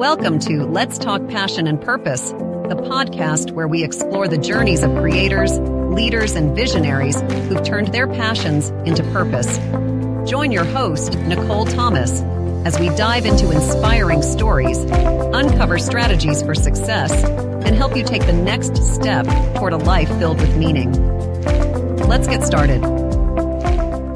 Welcome to Let's Talk Passion and Purpose, the podcast where we explore the journeys of creators, leaders, and visionaries who've turned their passions into purpose. Join your host, Nicole Thomas, as we dive into inspiring stories, uncover strategies for success, and help you take the next step toward a life filled with meaning. Let's get started.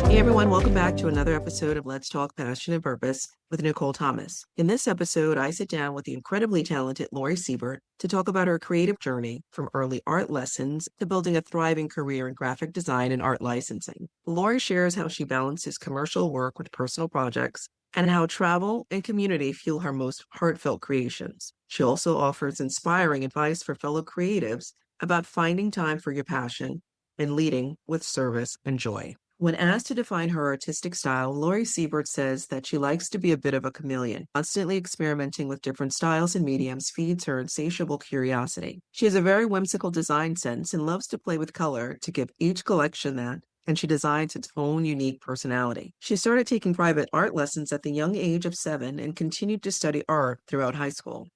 Hey everyone, welcome back to another episode of Let's Talk Passion and Purpose with Nicole Thomas. In this episode, I sit down with the incredibly talented Lori Siebert to talk about her creative journey from early art lessons to building a thriving career in graphic design and art licensing. Lori shares how she balances commercial work with personal projects and how travel and community fuel her most heartfelt creations. She also offers inspiring advice for fellow creatives about finding time for your passion and leading with service and joy. When asked to define her artistic style, Lori Siebert says that she likes to be a bit of a chameleon. Constantly experimenting with different styles and mediums feeds her insatiable curiosity. She has a very whimsical design sense and loves to play with color to give each collection that, and she designs its own unique personality. She started taking private art lessons at the young age of 7 and continued to study art throughout high school.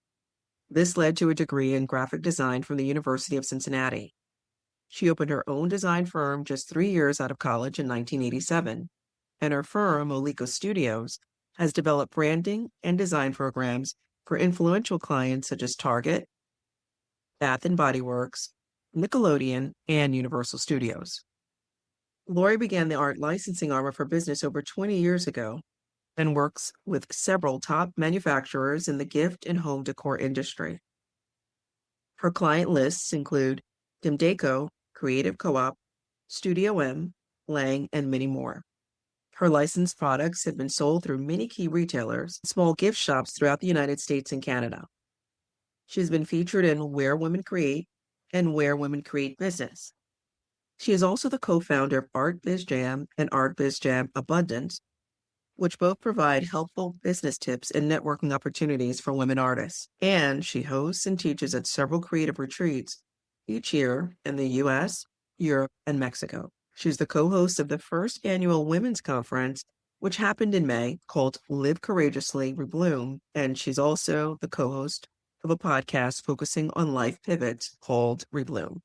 This led to a degree in graphic design from the University of Cincinnati. She opened her own design firm just 3 years out of college in 1987, and her firm, Alike Studios, has developed branding and design programs for influential clients such as Target, Bath and Body Works, Nickelodeon, and Universal Studios. Lori began the art licensing arm of her business over 20 years ago and works with several top manufacturers in the gift and home decor industry. Her client lists include Dimdeco, Creative Co-op, Studio M, Lang, and many more. Her licensed products have been sold through many key retailers and small gift shops throughout the United States and Canada. She has been featured in Where Women Create and Where Women Create Business. She is also the co-founder of Art Biz Jam and Art Biz Jam Abundance, which both provide helpful business tips and networking opportunities for women artists. And she hosts and teaches at several creative retreats each year in the U.S., Europe, and Mexico. She's the co-host of the first annual women's conference, which happened in May, called Live Courageously, Rebloom, and she's also the co-host of a podcast focusing on life pivots called Rebloom.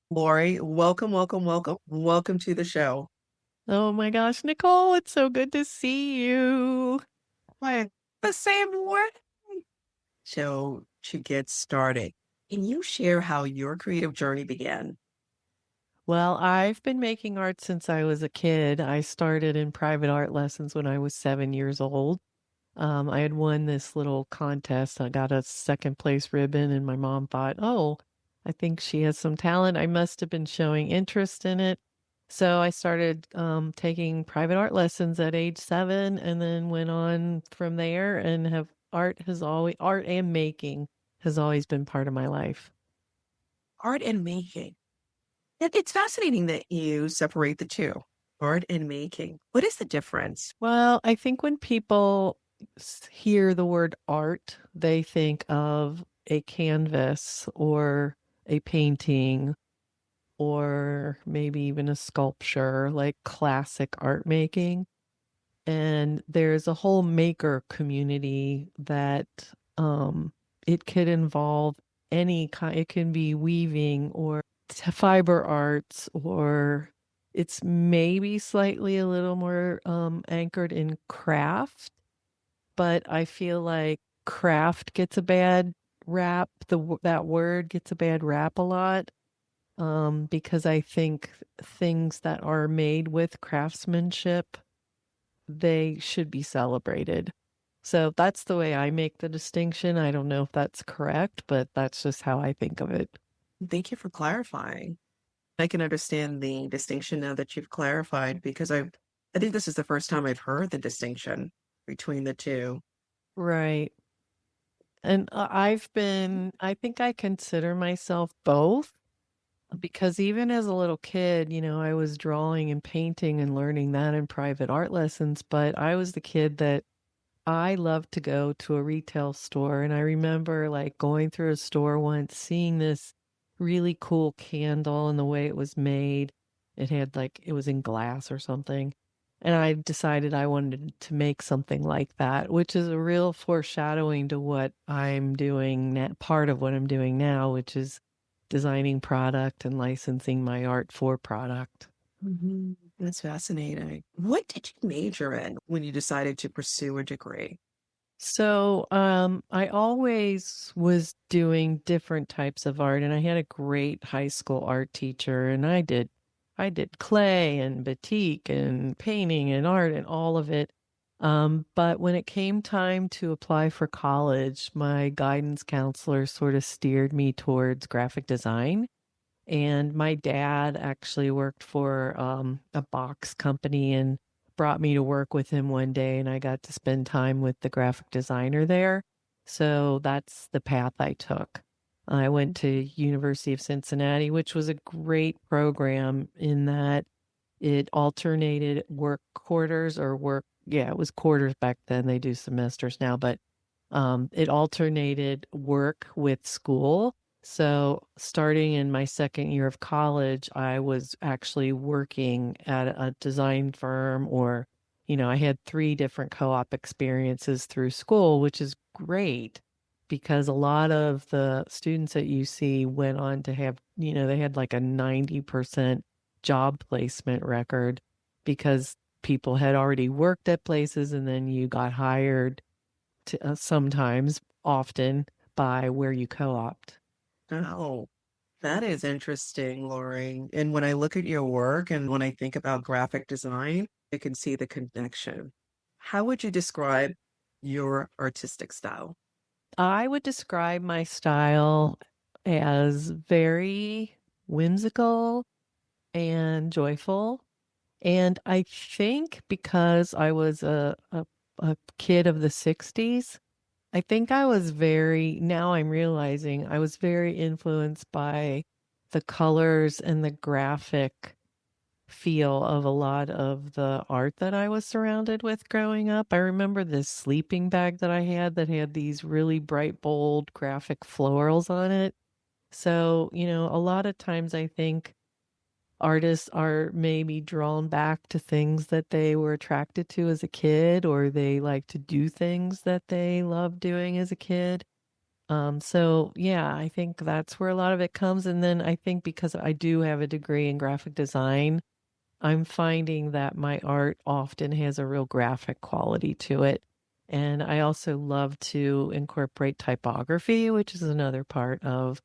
Lori, welcome to the show. Oh my gosh, Nicole, it's so good to see you. Why, the same way. So, to get started, can you share how your creative journey began? Well, I've been making art since I was a kid. I started in private art lessons when I was 7 years old. I had won this little contest. I got a second place ribbon, and my mom thought, oh, I think she has some talent. I must have been showing interest in it. So I started taking private art lessons at age 7 and then went on from there and art and making has always been part of my life. Art and making. It's fascinating that you separate the two, art and making. What is the difference? Well, I think when people hear the word art, they think of a canvas or a painting or maybe even a sculpture, like classic art making. And there's a whole maker community that it could involve any kind. It can be weaving or fiber arts, or it's maybe slightly a little more anchored in craft. But I feel like craft gets a bad rap. That word gets a bad rap a lot because I think things that are made with craftsmanship, they should be celebrated. So that's the way I make the distinction. I don't know if that's correct, but that's just how I think of it. Thank you for clarifying. I can understand the distinction now that you've clarified, because I think this is the first time I've heard the distinction between the two. Right. And I think I consider myself both, because even as a little kid, I was drawing and painting and learning that in private art lessons, but I was the kid that I loved to go to a retail store. And I remember like going through a store once, seeing this really cool candle and the way it was made. It was in glass or something. And I decided I wanted to make something like that, which is a real foreshadowing to what I'm doing now, part of what I'm doing now, which is designing product and licensing my art for product. That's fascinating. What did you major in when you decided to pursue a degree? So, I always was doing different types of art, and I had a great high school art teacher, and I did clay and batik and painting and art and all of it. But when it came time to apply for college, my guidance counselor sort of steered me towards graphic design. And my dad actually worked for a box company and brought me to work with him one day, and I got to spend time with the graphic designer there. So that's the path I took. I went to University of Cincinnati, which was a great program in that it alternated work quarters or work, yeah, it was quarters back then. They do semesters now, but it alternated work with school. So, starting in my second year of college, I was actually working at a design firm, or, I had 3 different co op experiences through school, which is great because a lot of the students at UC went on to have, they had like a 90% job placement record because people had already worked at places and then you got hired to, sometimes, often, by where you co-opt. Oh, that is interesting, Lori. And when I look at your work and when I think about graphic design, I can see the connection. How would you describe your artistic style? I would describe my style as very whimsical and joyful. And I think because I was a kid of the 60s, I think I was now I'm realizing I was very influenced by the colors and the graphic feel of a lot of the art that I was surrounded with growing up. I remember this sleeping bag that I had that had these really bright, bold graphic florals on it. So, a lot of times I think artists are maybe drawn back to things that they were attracted to as a kid, or they like to do things that they love doing as a kid. So yeah, I think that's where a lot of it comes. And then I think because I do have a degree in graphic design, I'm finding that my art often has a real graphic quality to it. And I also love to incorporate typography, which is another part of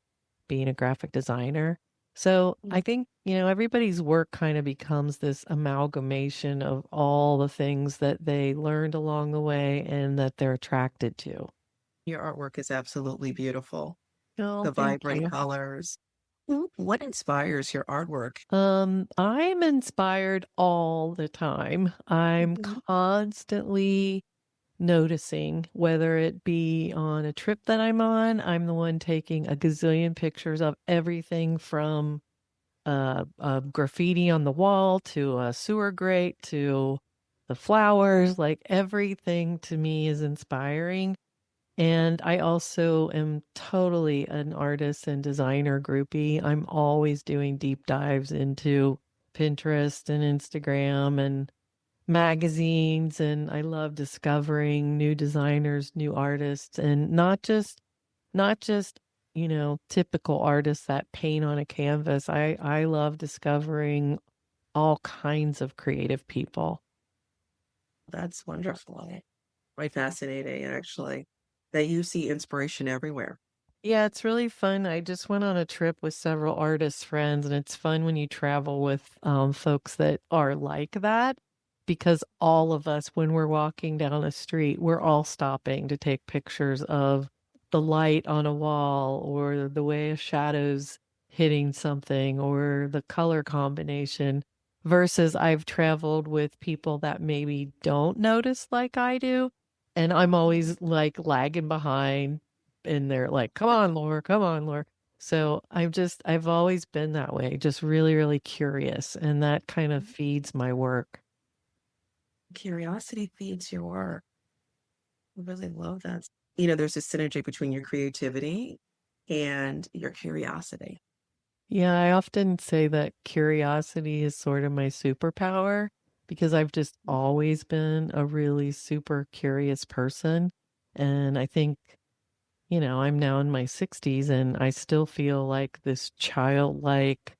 being a graphic designer. So I think, everybody's work kind of becomes this amalgamation of all the things that they learned along the way and that they're attracted to. Your artwork is absolutely beautiful. Oh, The thank vibrant you. colors. What inspires your artwork? I'm inspired all the time. I'm Mhm. constantly noticing, whether it be on a trip that I'm on. I'm the one taking a gazillion pictures of everything from graffiti on the wall to a sewer grate to the flowers. Like everything to me is inspiring. And I also am totally an artist and designer groupie. I'm always doing deep dives into Pinterest and Instagram and magazines, and I love discovering new designers, new artists, and not just typical artists that paint on a canvas. I love discovering all kinds of creative people. That's wonderful. Quite fascinating, actually, that you see inspiration everywhere. Yeah, it's really fun. I just went on a trip with several artist friends, and it's fun when you travel with folks that are like that because all of us, when we're walking down a street, we're all stopping to take pictures of the light on a wall or the way a shadow's hitting something or the color combination. Versus I've traveled with people that maybe don't notice like I do. And I'm always like lagging behind and they're like, come on, Laura, come on, Laura. So I've always been that way, just really, really curious. And that kind of feeds my work. Curiosity feeds your work. I really love that. There's a synergy between your creativity and your curiosity. Yeah, I often say that curiosity is sort of my superpower. because I've just always been a really super curious person. And I think, I'm now in my 60s and I still feel like this childlike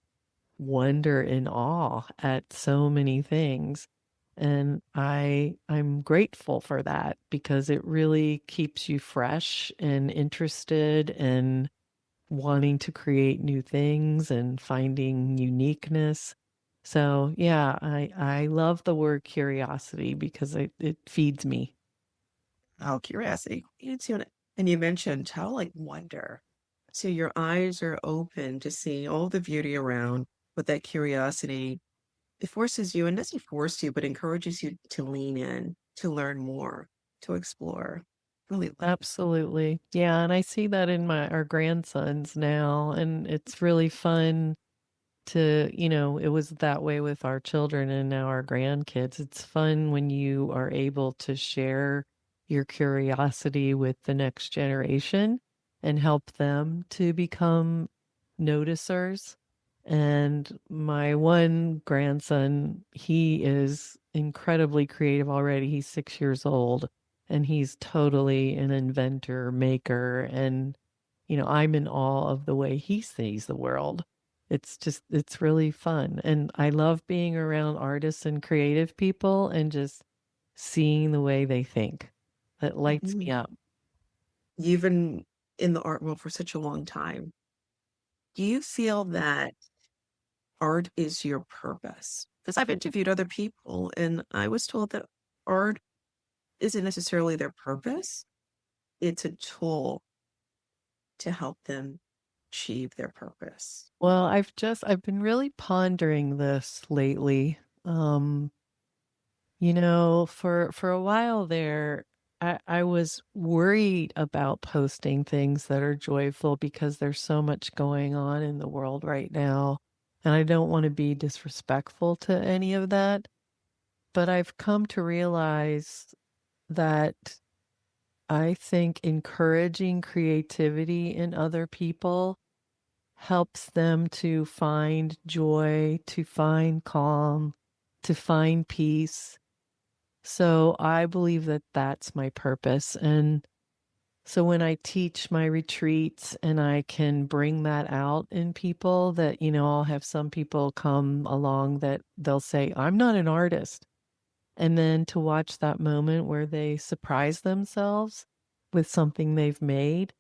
wonder and awe at so many things. And I'm grateful for that because it really keeps you fresh and interested and wanting to create new things and finding uniqueness. So yeah, I love the word curiosity because it feeds me. Oh, curiosity. And you mentioned childlike wonder. So your eyes are open to see all the beauty around, but that curiosity, it forces you, and doesn't force you, but encourages you to lean in, to learn more, to explore. Really love it. Absolutely. Yeah, and I see that in my our grandsons now, and it's really fun to, it was that way with our children and now our grandkids. It's fun when you are able to share your curiosity with the next generation and help them to become noticers. And my one grandson, he is incredibly creative already. He's 6 years old and he's totally an inventor, maker. And, I'm in awe of the way he sees the world. It's really fun. And I love being around artists and creative people and just seeing the way they think. That lights me Mhm. up. You've been in the art world for such a long time. Do you feel that art is your purpose? Because I've interviewed other people and I was told that art isn't necessarily their purpose. It's a tool to help them achieve their purpose. Well, I've been really pondering this lately. Um, for a while there, I was worried about posting things that are joyful because there's so much going on in the world right now. And I don't want to be disrespectful to any of that. But I've come to realize that I think encouraging creativity in other people helps them to find joy, to find calm, to find peace. So I believe that that's my purpose. And so when I teach my retreats and I can bring that out in people, that, I'll have some people come along that they'll say, I'm not an artist. And then to watch that moment where they surprise themselves with something they've made,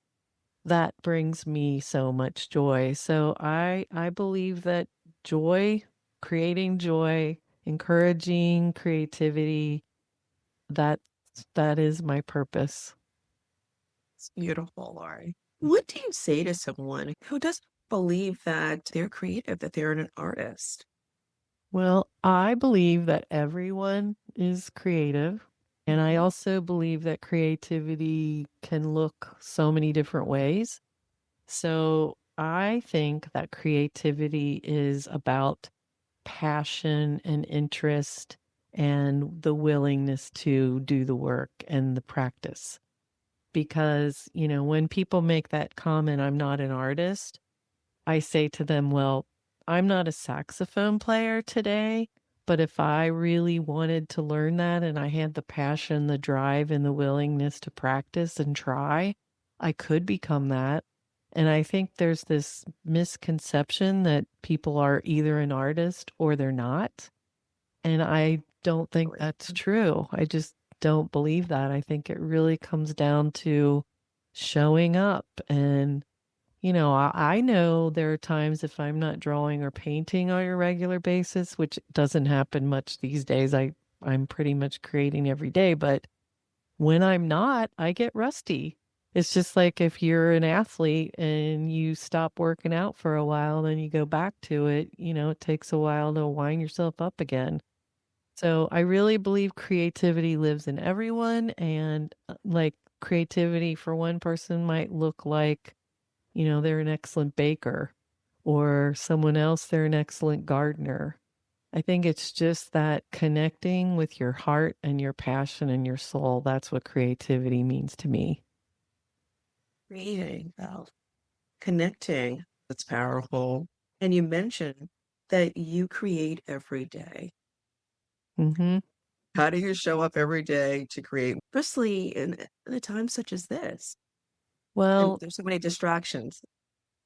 that brings me so much joy. So I believe that joy, creating joy, encouraging creativity, that that is my purpose. It's beautiful, Lori. What do you say to someone who doesn't believe that they're creative, that they're an artist? Well, I believe that everyone is creative. And I Mhm. also believe that creativity can look so many different ways. So I think that creativity is about passion and interest and the willingness to do the work and the practice. Because, when people make that comment, I'm not an artist, I say to them, well, I'm not a saxophone player today, but if I really wanted to learn that and I had the passion, the drive, and the willingness to practice and try, I could become that. And I think there's this misconception that people are either an artist or they're not. And I don't think Agree. that's true. I just don't believe that. I think it really comes down to showing up. And, I know there are times if I'm not drawing or painting on a regular basis, which doesn't happen much these days. I'm pretty much creating every day, but when I'm not, I get rusty. It's just like if you're an athlete and you stop working out for a while, then you go back to it, it takes a while to wind yourself up again. So I really believe creativity lives in everyone. And like creativity for one person might look like, they're an excellent baker, or someone else, they're an excellent gardener. I think it's just that connecting with your heart and your passion and your soul. That's what creativity means to me. Creating, well, connecting. That's powerful. And you mentioned that you create every day. Mm-hmm. How do you show up every day to create, especially in a time such as this? And Well, there's so many distractions.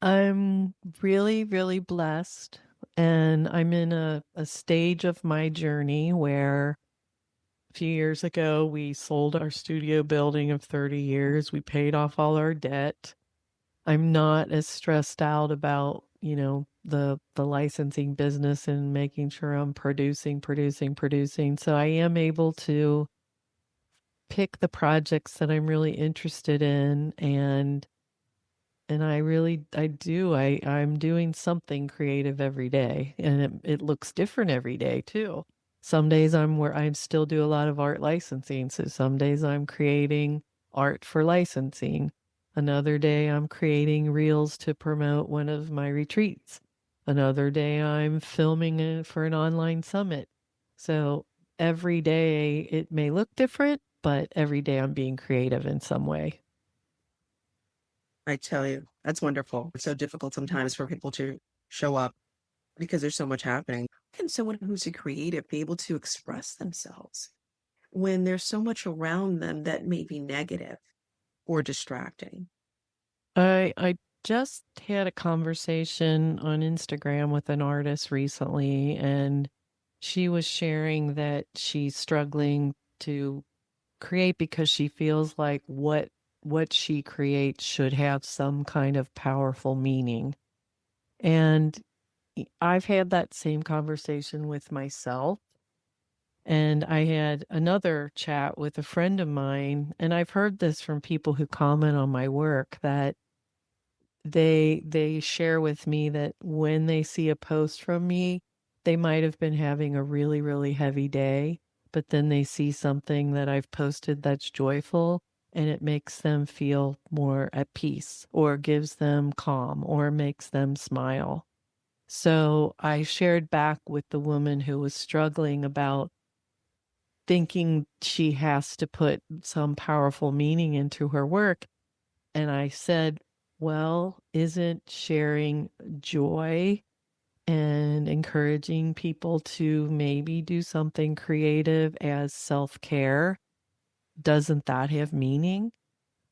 I'm really, really blessed. And I'm in a stage of my journey where a few years ago we sold our studio building of 30 years. We paid off all our debt. I'm not as stressed out about, the licensing business and making sure I'm producing. So I am able to pick the projects that I'm really interested in, and I'm doing something creative every day, and it looks different every day too. Some days I still do a lot of art licensing. So some days I'm creating art for licensing. Another day I'm creating reels to promote one of my retreats. Another day I'm filming it for an online summit. So every day it may look different, but every day I'm being creative in some way. I tell you, that's wonderful. It's so difficult sometimes for people to show up because there's so much happening. Can someone who's a creative be able to express themselves when there's so much around them that may be negative or distracting? I just had a conversation on Instagram with an artist recently, and she was sharing that she's struggling to create because she feels like what she creates should have some kind of powerful meaning. And I've had that same conversation with myself. And I had another chat with a friend of mine, and I've heard this from people who comment on my work, that they share with me that when they see a post from me, they might have been having a really, really heavy day, but then they see something that I've posted that's joyful, and it makes them feel more at peace, or gives them calm, or makes them smile. So I shared back with the woman who was struggling about thinking she has to put some powerful meaning into her work. And I said, well, isn't sharing joy and encouraging people to maybe do something creative as self-care, doesn't that have meaning?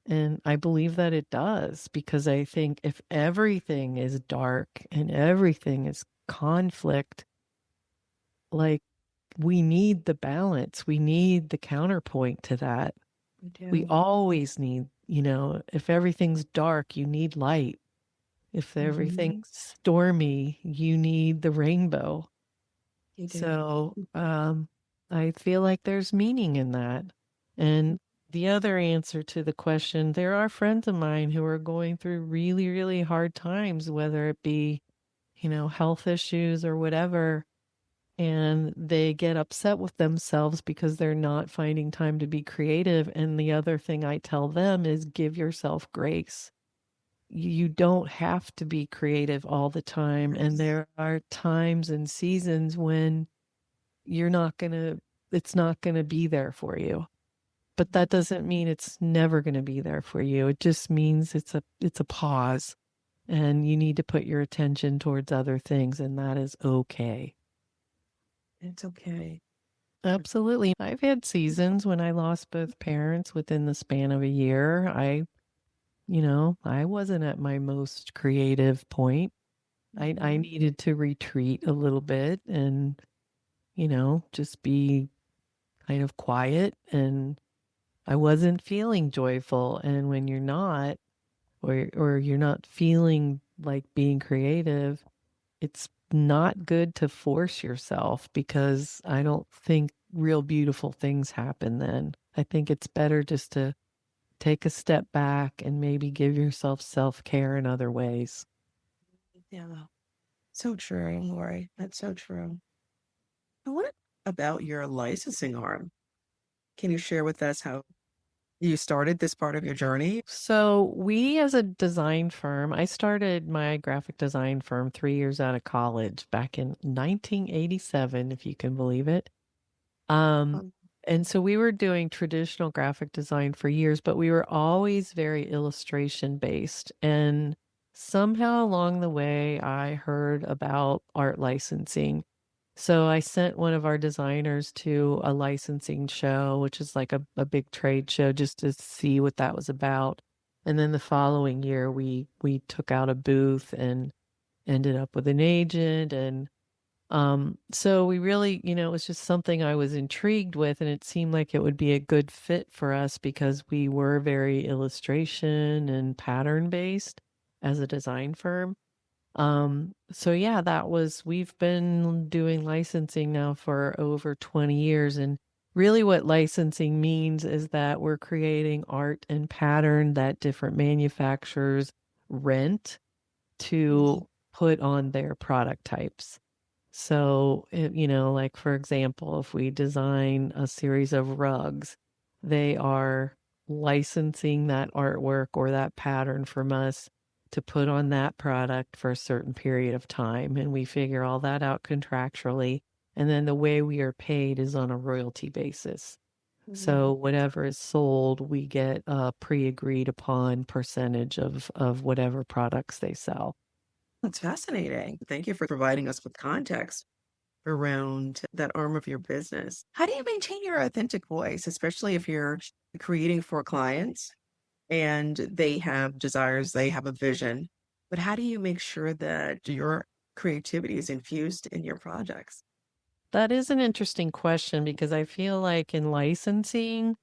And I believe that it does, because I think if everything is dark and everything is conflict, like, we need the balance. We need the counterpoint to that. We We do. always need, if everything's dark, you need light. If Mhm. everything's stormy, you need the rainbow. You do. So, I feel like there's meaning in that. And the other answer to the question, there are friends of mine who are going through really, really hard times, whether it be, health issues or whatever, and they get upset with themselves because they're not finding time to be creative. And the other thing I tell them is give yourself grace. You don't have to be creative all the time. And Yes. there are times and seasons when you're not going to, it's not going to be there for you. But that doesn't mean it's never going to be there for you. It just means it's a pause, and you need to put your attention towards other things, and that is okay. It's okay. Absolutely. I've had seasons when I lost both parents within the span of a year. I wasn't at my most creative point. I Mhm. needed to retreat a little bit and, just be kind of quiet, and I wasn't feeling joyful. And when you're not, or you're not feeling like being creative, it's not good to force yourself, because I don't think real beautiful things happen then. I think it's better just to take a step back and maybe give yourself self-care in other ways. Yeah. So true, Lori. That's so true. And what about your licensing arm? Can you share with us how you started this part of your journey? So we, as a design firm, I started my graphic design firm 3 years out of college back in 1987, if you can believe it. Um, Um, and so we were doing traditional graphic design for years, but we were always very illustration based. And somehow along the way, I heard about art licensing. So I sent one of our designers to a licensing show, which is like a big trade show, just to see what that was about. And then the following year, we took out a booth and ended up with an agent. And so we really, it was just something I was intrigued with, and it seemed like it would be a good fit for us because we were very illustration and pattern based as a design firm. So yeah, we've been doing licensing now for over 20 years. And really what licensing means is that we're creating art and pattern that different manufacturers rent Mhm. to put on their product types. So, like for example, if we design a series of rugs, they are licensing that artwork or that pattern from us to put on that product for a certain period of time. And we figure all that out contractually. And then the way we are paid is on a royalty basis. So Mhm. whatever is sold, we get a pre-agreed upon percentage of whatever products they sell. That's fascinating. Thank you for providing us with context around that arm of your business. How do you maintain your authentic voice, especially if you're creating for clients and they have desires, they have a vision? But how do you make sure that your creativity is infused in your projects? That is an interesting question because I feel like in licensing,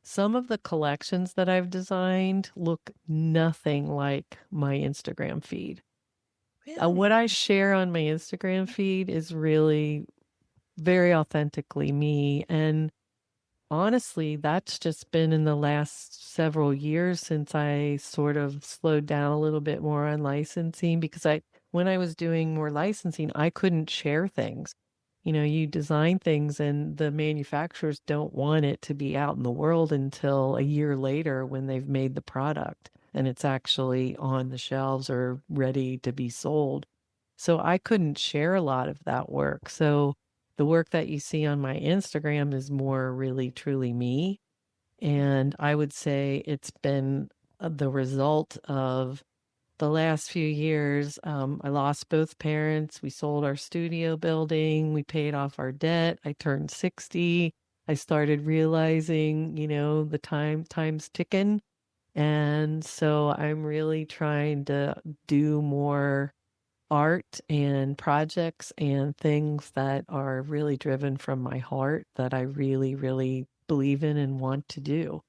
some of the collections that I've designed look nothing like my Instagram feed. What Really? I share on my Instagram feed is really very authentically me. And honestly, that's just been in the last several years since I sort of slowed down a little bit more on licensing because when I was doing more licensing, I couldn't share things. You design things and the manufacturers don't want it to be out in the world until a year later when they've made the product and it's actually on the shelves or ready to be sold. So I couldn't share a lot of that work. So the work that you see on my Instagram is more really truly me. And I would say it's been the result of the last few years. I lost both parents. We sold our studio building. We paid off our debt. I turned 60. I started realizing, the time's ticking. And so I'm really trying to do more art and projects and things that are really driven from my heart that I really, really believe in and want to do.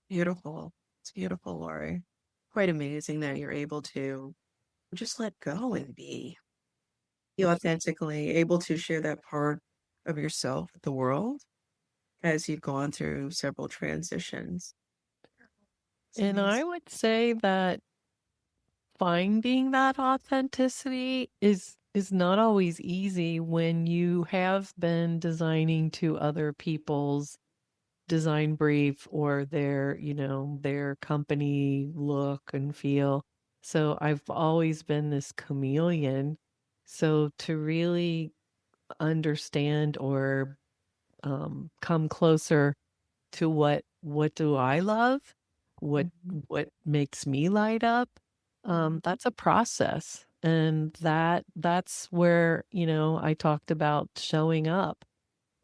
Beautiful. It's beautiful, Lori. Quite amazing that you're able to just let go and be authentically able to share that part of yourself with the world as you've gone through several transitions. It's And I amazing. would say that finding that authenticity is not always easy when you have been designing to other people's design brief or their company look and feel. So I've always been this chameleon. So to really understand or come closer to what do I love, what Mhm. what makes me light up, Mhm. that's a process. And that's where, I talked about showing up.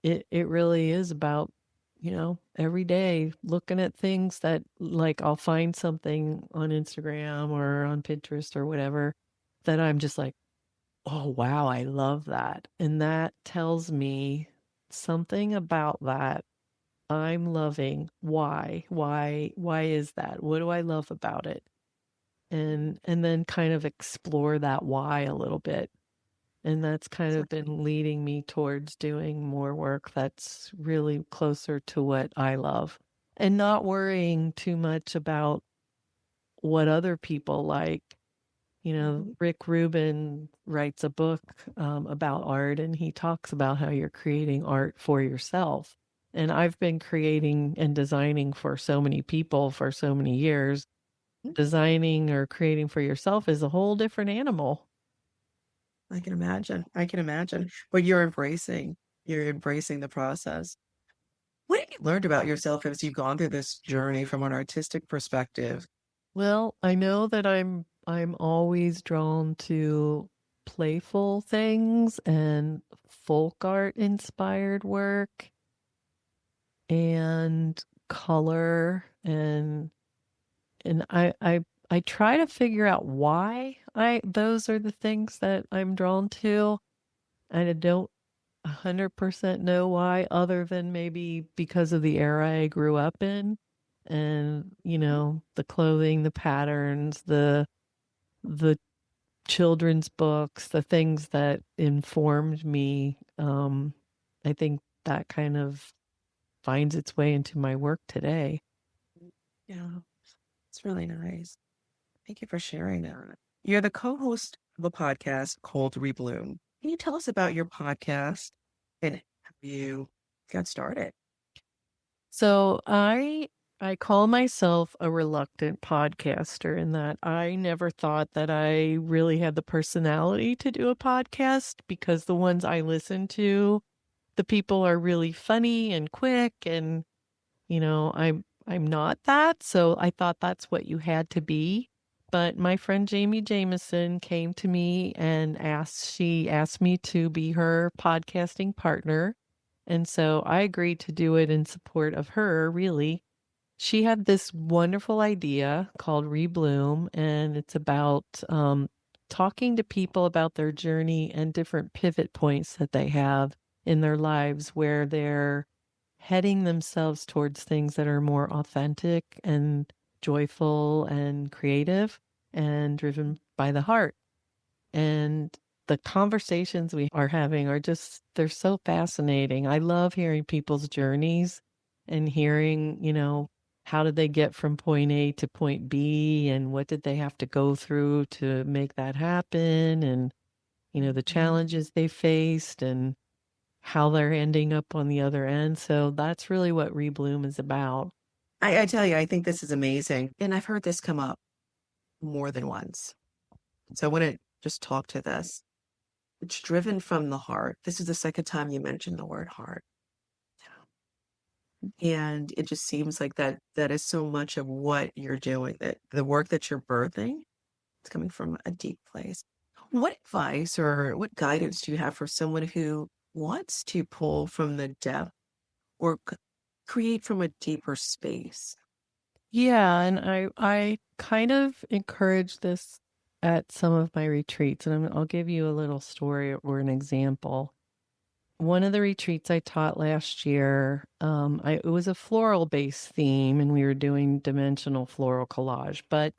It really is about, every day looking at things that like I'll find something on Instagram or on Pinterest or whatever that I'm just like, oh wow, I love that. And that tells me something about that I'm loving. Why is that? What do I love about it? And then kind of explore that why a little bit. And that's kind of been leading me towards doing more work that's really closer to what I love and not worrying too much about what other people like. Mhm. Rick Rubin writes a book about art, and he talks about how you're creating art for yourself. And I've been creating and designing for so many people for so many years. Designing or creating for yourself is a whole different animal. I can imagine. I can imagine. But you're embracing the process. What have you learned about yourself as you've gone through this journey from an artistic perspective? Well, I know that I'm always drawn to playful things and folk art inspired work and color and I try to figure out why those are the things that I'm drawn to. And I don't 100% know why, other than maybe because of the era I grew up in and, the clothing, the patterns, the children's books, the things that informed me. I think that kind of finds its way into my work today. Yeah, it's really nice. Thank you for sharing that. You're the co-host of a podcast called Rebloom. Can you tell us about your podcast and how you got started? So I call myself a reluctant podcaster in that I never thought that I really had the personality to do a podcast because the ones I listen to, the people are really funny and quick and I'm not that, so I thought that's what you had to be. But my friend Jamie Jameson came to me and she asked me to be her podcasting partner. And so I agreed to do it in support of her, really. She had this wonderful idea called Rebloom, and it's about talking to people about their journey and different pivot points that they have in their lives where they're heading themselves towards things that are more authentic and joyful and creative and driven by the heart. And the conversations we are having they're so fascinating. I love hearing people's journeys and hearing, how did they get from point A to point B and what did they have to go through to make that happen and, the challenges they faced and how they're ending up on the other end. So that's really what Rebloom is about. I tell you, I think this is amazing. And I've heard this come up more than once. So I want to just talk to this. It's driven from the heart. This is the second time you mentioned the word heart. And it just seems like that is so much of what you're doing, that the work that you're birthing, it's coming from a deep place. What advice or what guidance do you have for someone who wants to pull from the depth or create from a deeper space? Yeah, and I kind of encourage this at some of my retreats, and I'll give you a little story or an example. One of the retreats I taught last year, it was a floral-based theme, and we were doing dimensional floral collage. But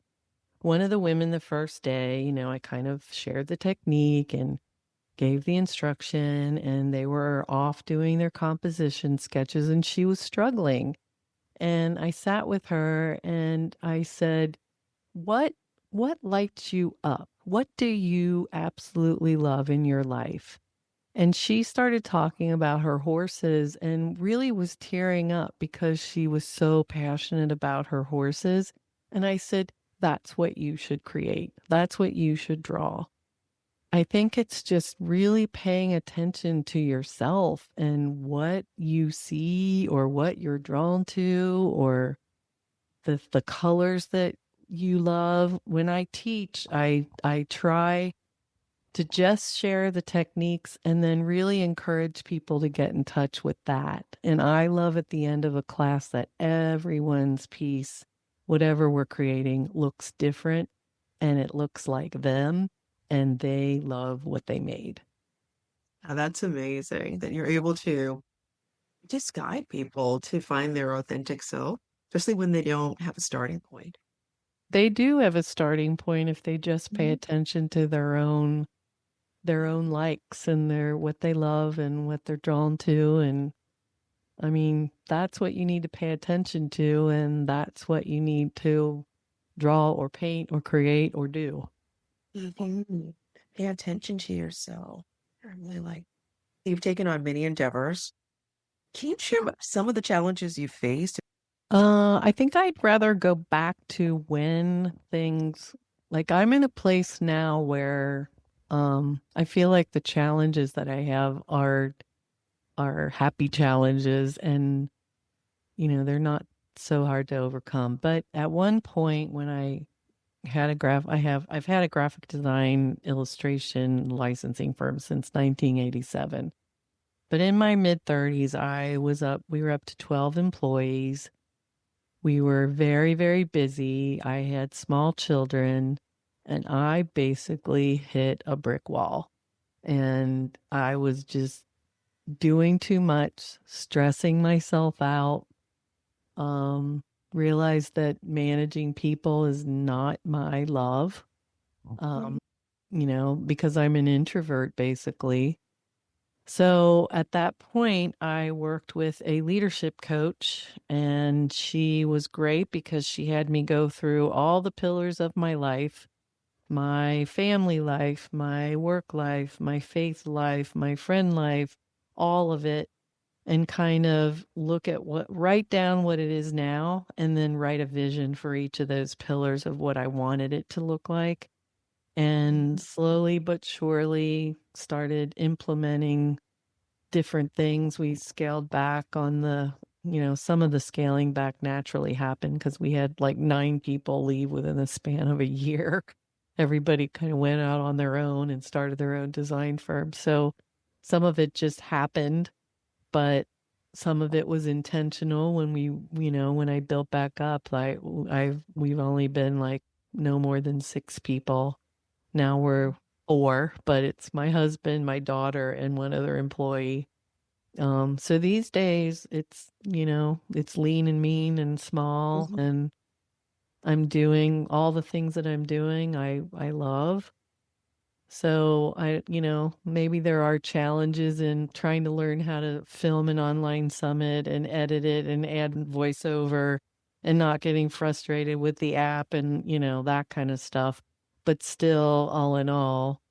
one of the women the first day, I kind of shared the technique and gave the instruction, and they were off doing their composition sketches, and she was struggling. And I sat with her and I said, what lights you up? What do you absolutely love in your life? And she started talking about her horses and really was tearing up because she was so passionate about her horses. And I said, that's what you should create. That's what you should draw. I think it's just really paying attention to yourself and what you see or what you're drawn to or the colors that you love. When I teach, I try to just share the techniques and then really encourage people to get in touch with that. And I love at the end of a class that everyone's piece, whatever we're creating, looks different and it looks like them and they love what they made. Now, that's amazing that you're able to just guide people to find their authentic self, especially when they don't have a starting point. They do have a starting point if they just pay attention to their own likes and what they love and what they're drawn to. And I mean, that's what you need to pay attention to, and that's what you need to draw or paint or create or do. Pay attention to yourself. I really like. You've taken on many endeavors. Can you share some of the challenges you faced? I think I'd rather go back to when things like I'm in a place now where I feel like the challenges that I have are happy challenges and they're not so hard to overcome. But at one point when I I've had a graphic design illustration licensing firm since 1987. But in my mid 30s, we were up to 12 employees. We were very, very busy. I had small children, and I basically hit a brick wall. And I was just doing too much, stressing myself out. Um, Realized that managing people is not my love. Um, because I'm an introvert basically. So at that point, I worked with a leadership coach, and she was great because she had me go through all the pillars of my life, my family life, my work life, my faith life, my friend life, all of it, and kind of write down what it is now, and then write a vision for each of those pillars of what I wanted it to look like. And slowly but surely started implementing different things. We scaled back on some of the scaling back naturally happened because we had like 9 people leave within the span of a year. Everybody kind of went out on their own and started their own design firm. So some of it just happened, but some of it was intentional. When I built back up, we've only been like no more than 6 people. Now we're 4, but it's my husband, my daughter, and one other employee. So these days it's lean and mean and small, and I'm doing all the things that I'm doing I love. So maybe there are challenges in trying to learn how to film an online summit and edit it and add voiceover and not getting frustrated with the app and, that kind of stuff. But still, all in all,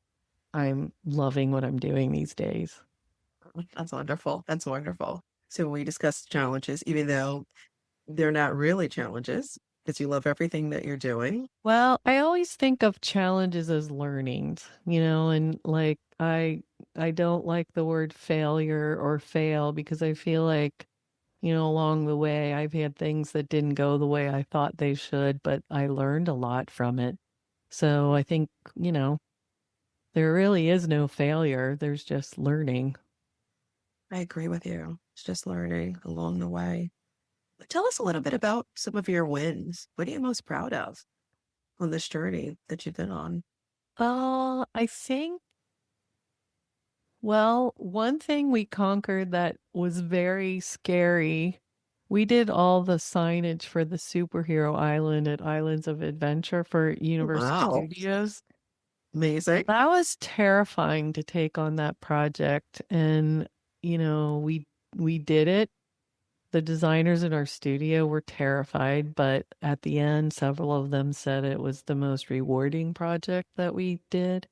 I'm loving what I'm doing these days. That's wonderful. That's wonderful. So we discussed challenges, even though they're not really challenges, because you love everything that you're doing. Well, I always think of challenges as learnings, and like I don't like the word failure or fail because I feel like, along the way I've had things that didn't go the way I thought they should, but I learned a lot from it. So I think, there really is no failure. There's just learning. I agree with you. It's just learning along the way. But tell us a little bit about some of your wins. What are you most proud of on this journey that you've been on? I think, well, one thing we conquered that was very scary, we did all the signage for the superhero island at Islands of Adventure for Universal Wow. Studios. Amazing. That was terrifying to take on that project. And, we did it. The designers in our studio were terrified, but at the end, several of them said it was the most rewarding project that we did.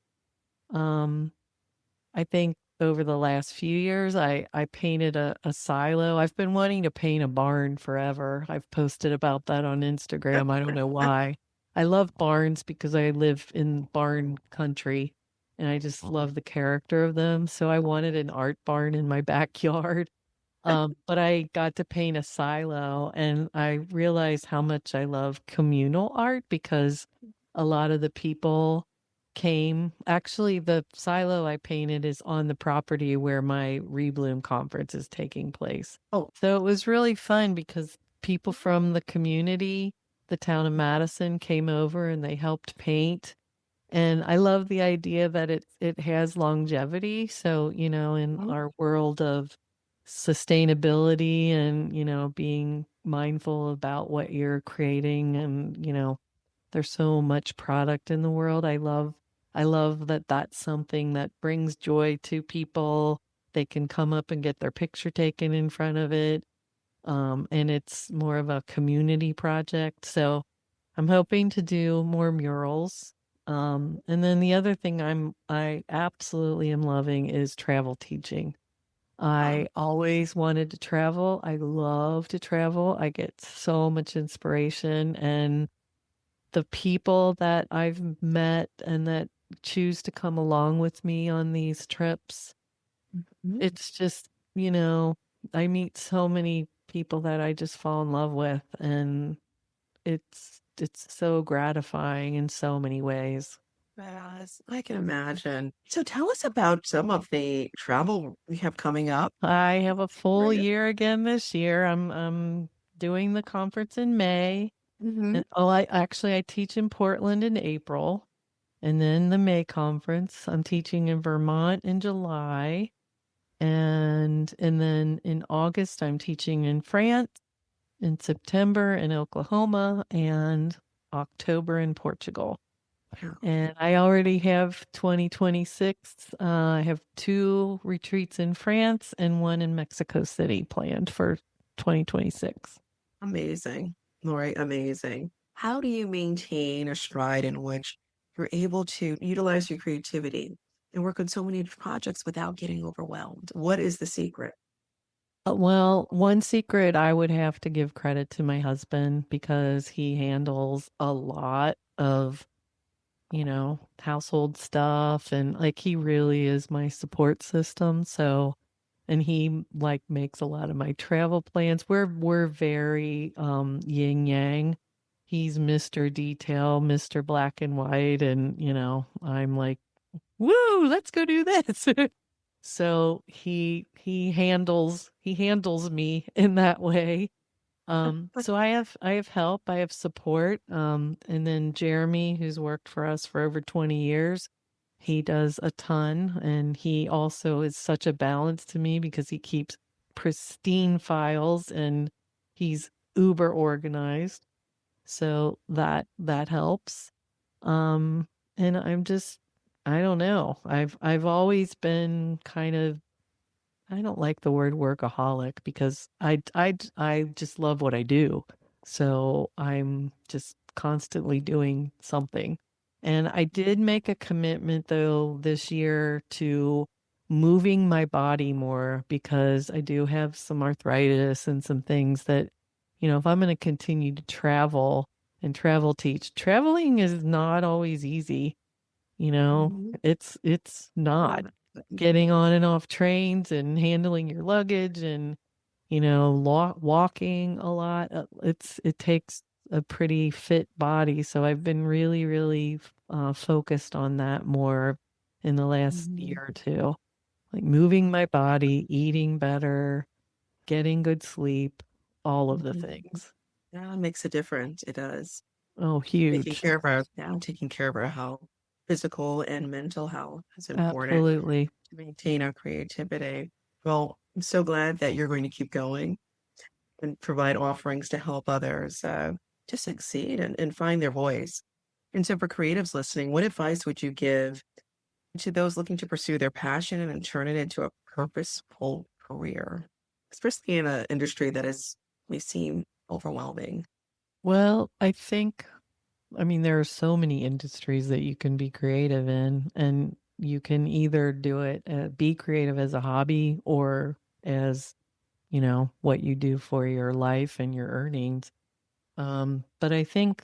I think over the last few years, I painted a silo. I've been wanting to paint a barn forever. I've posted about that on Instagram. I don't know why. I love barns because I live in barn country and I just love the character of them. So I wanted an art barn in my backyard. But I got to paint a silo and I realized how much I love communal art because a lot of the people came. Actually, the silo I painted is on the property where my Rebloom conference is taking place. Oh, So it was really fun because people from the community, the town of Madison, came over and they helped paint. And I love the idea that it has longevity. So, in our world of sustainability and, being mindful about what you're creating and, there's so much product in the world. I love that that's something that brings joy to people. They can come up and get their picture taken in front of it. And it's more of a community project. So I'm hoping to do more murals. And then the other thing I absolutely am loving is travel teaching. I always wanted to travel. I love to travel. I get so much inspiration, and the people that I've met and that choose to come along with me on these trips, it's just, I meet so many people that I just fall in love with, and it's so gratifying in so many ways. Yes, I can imagine. So tell us about some of the travel we have coming up. I have a full Right. year again this year. I'm doing the conference in May. Mm-hmm. And I teach in Portland in April, and then the May conference. I'm teaching in Vermont in July, and then in August I'm teaching in France, in September in Oklahoma, and October in Portugal. And I already have 2026. I have 2 retreats in France and 1 in Mexico City planned for 2026. Amazing, Lori, amazing. How do you maintain a stride in which you're able to utilize your creativity and work on so many projects without getting overwhelmed? What is the secret? Well, one secret I would have to give credit to my husband because he handles a lot of, household stuff, and like he really is my support system. So, and he like makes a lot of my travel plans. We're very yin yang. He's Mr. Detail, Mr. Black and White, and I'm like, woo, let's go do this. So he handles me in that way. So I have help, I have support. And then Jeremy, who's worked for us for over 20 years, he does a ton, and he also is such a balance to me because he keeps pristine files and he's uber organized. So that helps. Um, and I don't know. I've always been kind of, I don't like the word workaholic because I just love what I do. So I'm just constantly doing something. And I did make a commitment though this year to moving my body more because I do have some arthritis and some things that, if I'm going to continue to travel and travel teach, traveling is not always easy. Mhm. It's not getting on and off trains and handling your luggage and walking a lot. It takes a pretty fit body, so I've been really really focused on that more in the last Mhm. year or two, like moving my body, eating better, getting good sleep, all of the Mhm. things. Yeah, it makes a difference. It does. Oh, huge. Taking care of our health, physical and mental health is important Absolutely. to maintain our creativity. Well, I'm so glad that you're going to keep going and provide offerings to help others to succeed and find their voice. And so, for creatives listening, what advice would you give to those looking to pursue their passion and turn it into a purposeful career, especially in an industry that is may seem overwhelming? Well, I mean, there are so many industries that you can be creative in, and you can either do it, be creative as a hobby or as, what you do for your life and your earnings. But I think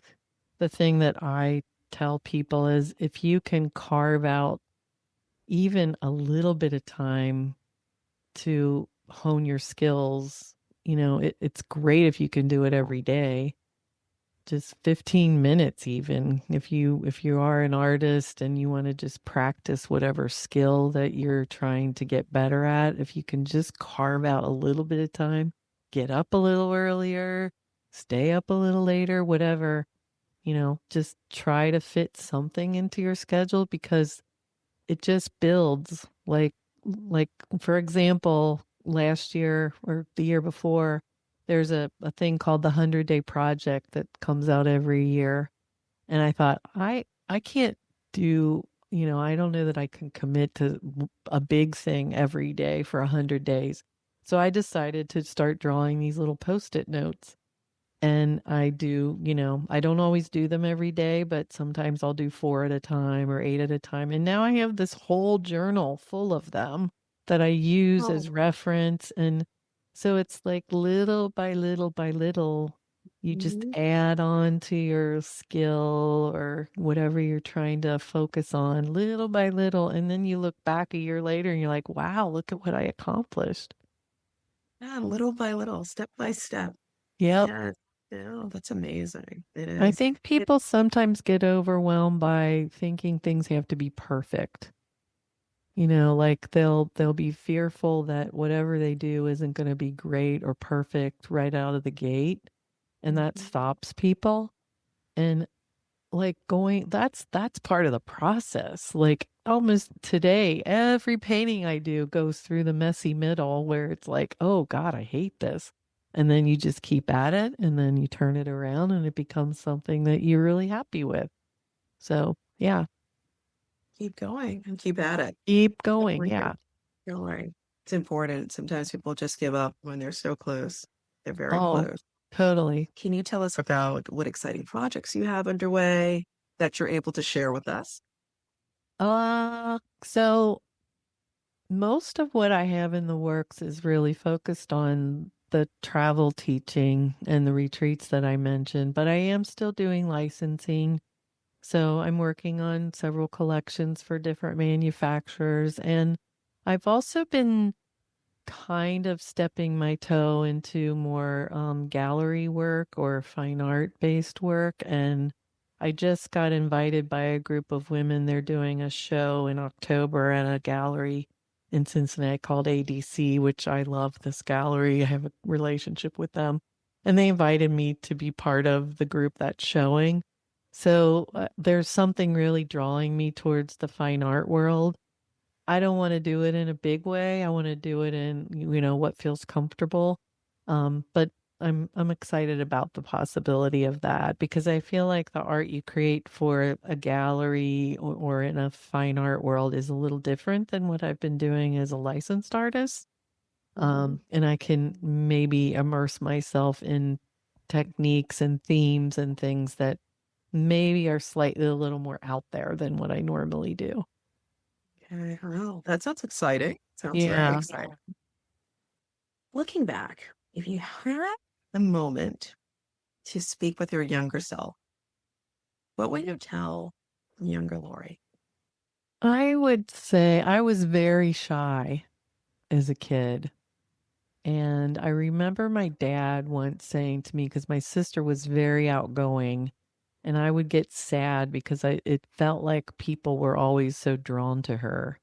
the thing that I tell people is if you can carve out even a little bit of time to hone your skills, it's great if you can do it every day, just 15 minutes. Even if you are an artist and you want to just practice whatever skill that you're trying to get better at, if you can just carve out a little bit of time, get up a little earlier, stay up a little later, whatever, just try to fit something into your schedule because it just builds. Like for example, last year or the year before, there's a thing called the 100-Day Project that comes out every year. And I thought, I can't do, I don't know that I can commit to a big thing every day for 100 days. So I decided to start drawing these little post-it notes. And I don't always do them every day, but sometimes I'll do 4 at a time or 8 at a time. And now I have this whole journal full of them that I use Oh, as reference. And so it's like little by little by little, you just mhm. add on to your skill or whatever you're trying to focus on little by little. And then you look back a year later and you're like, wow, look at what I accomplished. Yeah, little by little, step by step. Yep. Yeah, Yeah, that's amazing. It I is. think people sometimes get overwhelmed by thinking things have to be perfect. Like they'll be fearful that whatever they do isn't going to be great or perfect right out of the gate, and that Mhm. stops people. And like going that's part of the process. Like almost today, every painting I do goes through the messy middle where it's like, oh God, I hate this. And then you just keep at it and then you turn it around and it becomes something that you're really happy with. So yeah, Keep going and keep at it. keep going. Definitely Yeah. keep going. It's important. Sometimes people just give up when they're so close. They're very Oh, close. totally. Can you tell us about what exciting projects you have underway that you're able to share with us? So most of what I have in the works is really focused on the travel teaching and the retreats that I mentioned, but I am still doing licensing. So I'm working on several collections for different manufacturers. And I've also been kind of stepping my toe into more gallery work or fine art based work. And I just got invited by a group of women. They're doing a show in October at a gallery in Cincinnati called ADC, which I love this gallery. I have a relationship with them. And they invited me to be part of the group that's showing. So there's something really drawing me towards the fine art world. I don't want to do it in a big way. I want to do it in, what feels comfortable. But I'm excited about the possibility of that because I feel like the art you create for a gallery or in a fine art world is a little different than what I've been doing as a licensed artist. Mhm. And I can maybe immerse myself in techniques and themes and things that maybe are slightly a little more out there than what I normally do. Okay. Well, that sounds exciting. Sounds very Yeah. exciting. Looking back, if you had a moment to speak with your younger self, what would you tell younger Lori? I would say I was very shy as a kid. And I remember my dad once saying to me, because my sister was very outgoing, and I would get sad because it felt like people were always so drawn to her.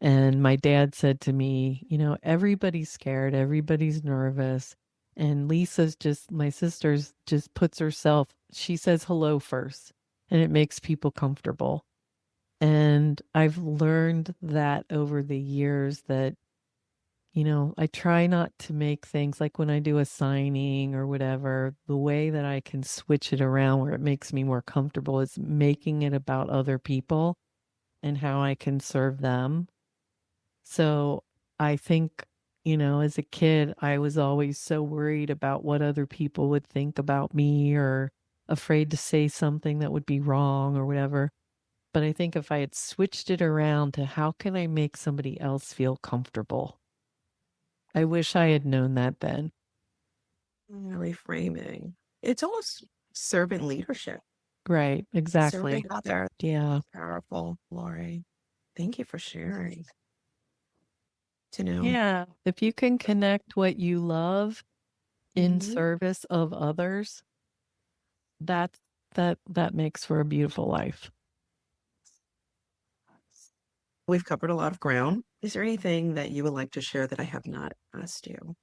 And my dad said to me, everybody's scared, everybody's nervous. And my sister's just puts herself, she says hello first, and it makes people comfortable. And I've learned that over the years that, I try not to make things like when I do a signing or whatever, the way that I can switch it around where it makes me more comfortable is making it about other people and how I can serve them. So I think, as a kid, I was always so worried about what other people would think about me or afraid to say something that would be wrong or whatever. But I think if I had switched it around to how can I make somebody else feel comfortable? I wish I had known that then. Reframing. It's almost servant leadership. Right, exactly. Serving others. Yeah. Powerful, Lori. Thank you for sharing. To know. Yeah. If you can connect what you love in Mhm. service of others, that's that makes for a beautiful life. We've covered a lot of ground. Is there anything that you would like to share that I have not asked you?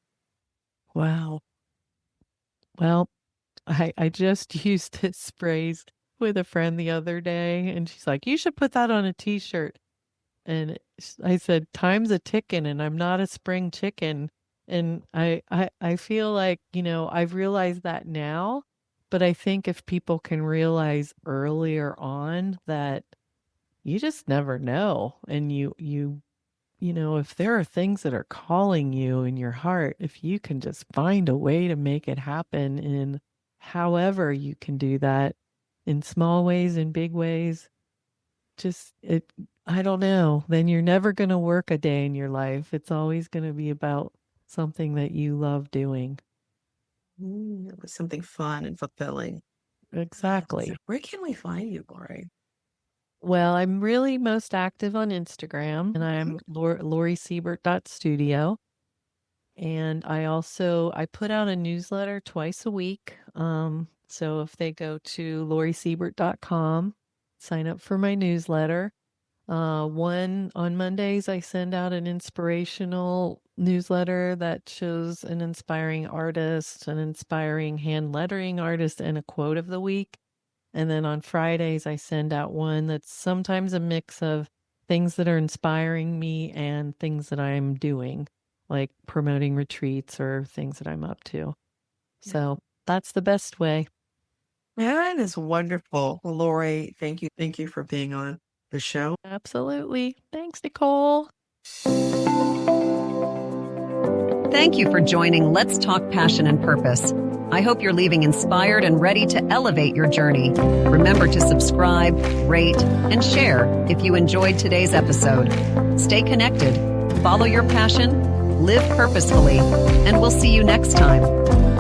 Wow. Well, I just used this phrase with a friend the other day, and she's like, "You should put that on a t-shirt." And I said, "Time's a ticking, and I'm not a spring chicken." And I feel like, I've realized that now, but I think if people can realize earlier on that you just never know, and if there are things that are calling you in your heart, if you can just find a way to make it happen in however you can do that, in small ways, in big ways, just I don't know, then you're never going to work a day in your life. It's always going to be about something that you love doing. It was something fun and fulfilling. So Exactly. where can we find you, Lori? Well, I'm really most active on Instagram, and Mhm. I'm Lori Siebert.studio. And I put out a newsletter twice a week. So if they go to LoriSiebert.com, sign up for my newsletter. On Mondays, I send out an inspirational newsletter that shows an inspiring artist, an inspiring hand lettering artist, and a quote of the week. And then on Fridays, I send out one that's sometimes a mix of things that are inspiring me and things that I'm doing, like promoting retreats or things that I'm up to. So that's the best way. That is wonderful. Well, Lori, thank you. Thank you for being on the show. Absolutely. Thanks, Nicole. Thank you for joining Let's Talk Passion and Purpose. I hope you're leaving inspired and ready to elevate your journey. Remember to subscribe, rate, and share if you enjoyed today's episode. Stay connected, follow your passion, live purposefully, and we'll see you next time.